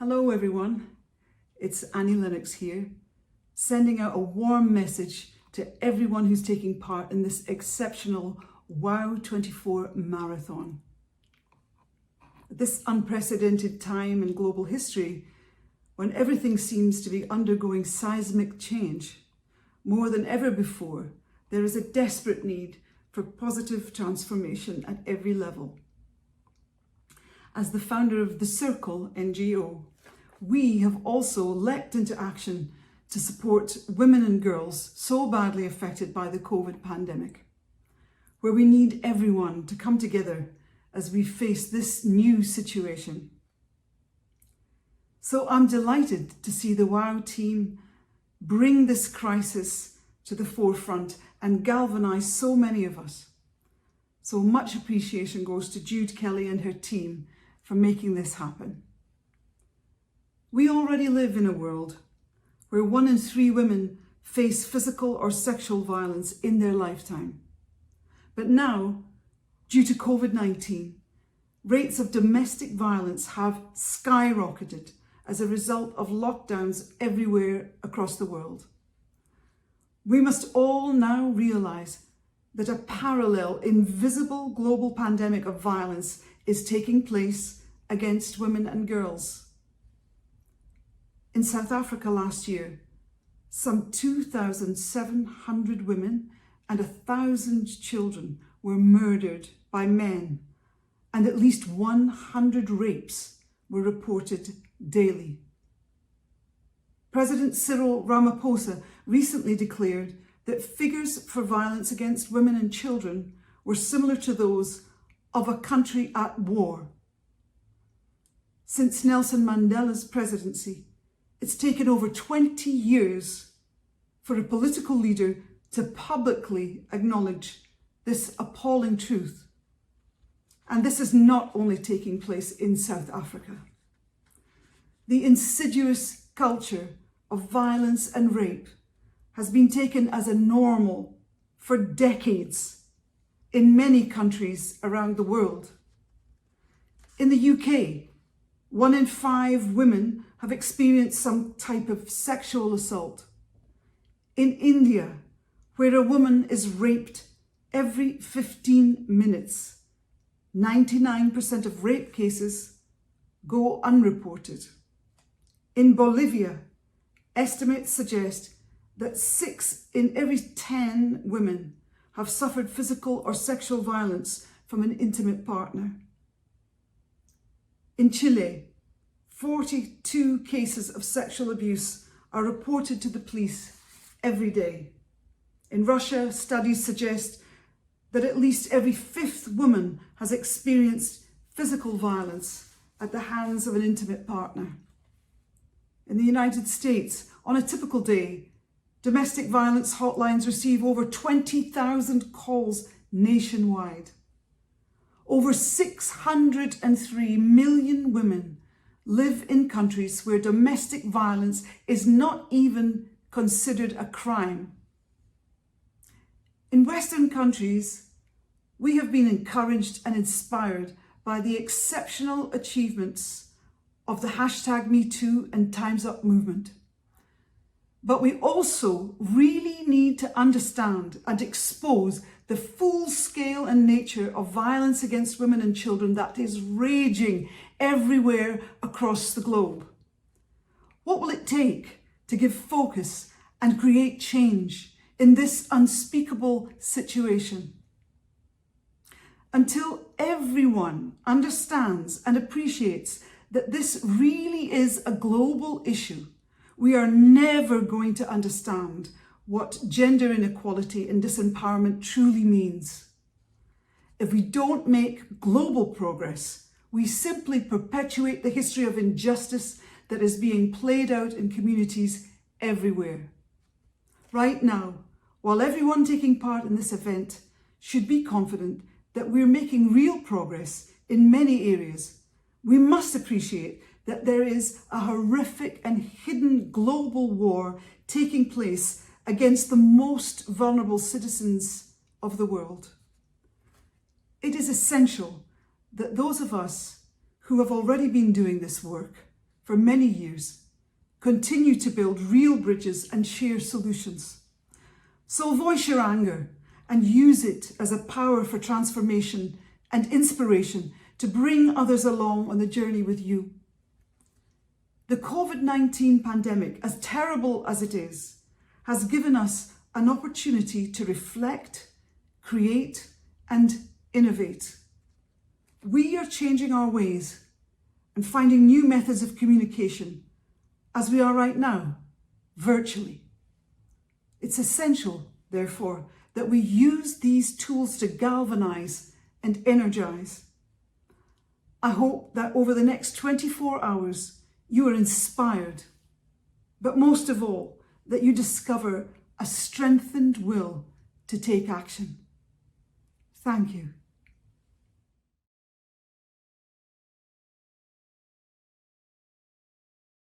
Hello everyone, it's Lennox here, sending out a warm message to everyone who's taking part in this exceptional WOW24 marathon. At this unprecedented time in global history, when everything seems to be undergoing seismic change, more than ever before, there is a desperate need for positive transformation at every level. As the founder of The Circle NGO, we have also leapt into action to support women and girls so badly affected by the COVID pandemic, where we need everyone to come together as we face this new situation. So I'm delighted to see the WOW team bring this crisis to the forefront and galvanise so many of us. So much appreciation goes to Jude Kelly and her team for making this happen. We already live in a world where 1 in 3 women face physical or sexual violence in their lifetime. But now, due to COVID-19, rates of domestic violence have skyrocketed as a result of lockdowns everywhere across the world. We must all now realise that a parallel, invisible global pandemic of violence is taking place against women and girls. In South Africa last year, some 2,700 women and 1,000 children were murdered by men, and at least 100 rapes were reported daily. President Cyril Ramaphosa recently declared that figures for violence against women and children were similar to those of a country at war. Since Nelson Mandela's presidency, it's taken over 20 years for a political leader to publicly acknowledge this appalling truth. And this is not only taking place in South Africa. The insidious culture of violence and rape has been taken as a normal for decades in many countries around the world. In the UK, 1 in 5 women have experienced some type of sexual assault. In India, where a woman is raped every 15 minutes, 99% of rape cases go unreported. In Bolivia, estimates suggest that 6 in every 10 women have suffered physical or sexual violence from an intimate partner. In Chile, 42 cases of sexual abuse are reported to the police every day. In Russia, studies suggest that at least every 5th woman has experienced physical violence at the hands of an intimate partner. In the United States, on a typical day, domestic violence hotlines receive over 20,000 calls nationwide. Over 603 million women live in countries where domestic violence is not even considered a crime. In Western countries, we have been encouraged and inspired by the exceptional achievements of the #MeToo and Time's Up movement. But we also really need to understand and expose the full scale and nature of violence against women and children that is raging everywhere across the globe. What will it take to give focus and create change in this unspeakable situation? Until everyone understands and appreciates that this really is a global issue, we are never going to understand what gender inequality and disempowerment truly means. If we don't make global progress, we simply perpetuate the history of injustice that is being played out in communities everywhere. Right now, while everyone taking part in this event should be confident that we're making real progress in many areas, we must appreciate that there is a horrific and hidden global war taking place against the most vulnerable citizens of the world. It is essential that those of us who have already been doing this work for many years. Continue to build real bridges and share solutions. So voice your anger and use it as a power for transformation and inspiration to bring others along on the journey with you. The COVID-19 pandemic, as terrible as it is, has given us an opportunity to reflect, create, and innovate. We are changing our ways and finding new methods of communication, as we are right now, virtually. It's essential, therefore, that we use these tools to galvanize and energize. I hope that over the next 24 hours, you are inspired, but most of all, that you discover a strengthened will to take action. Thank you.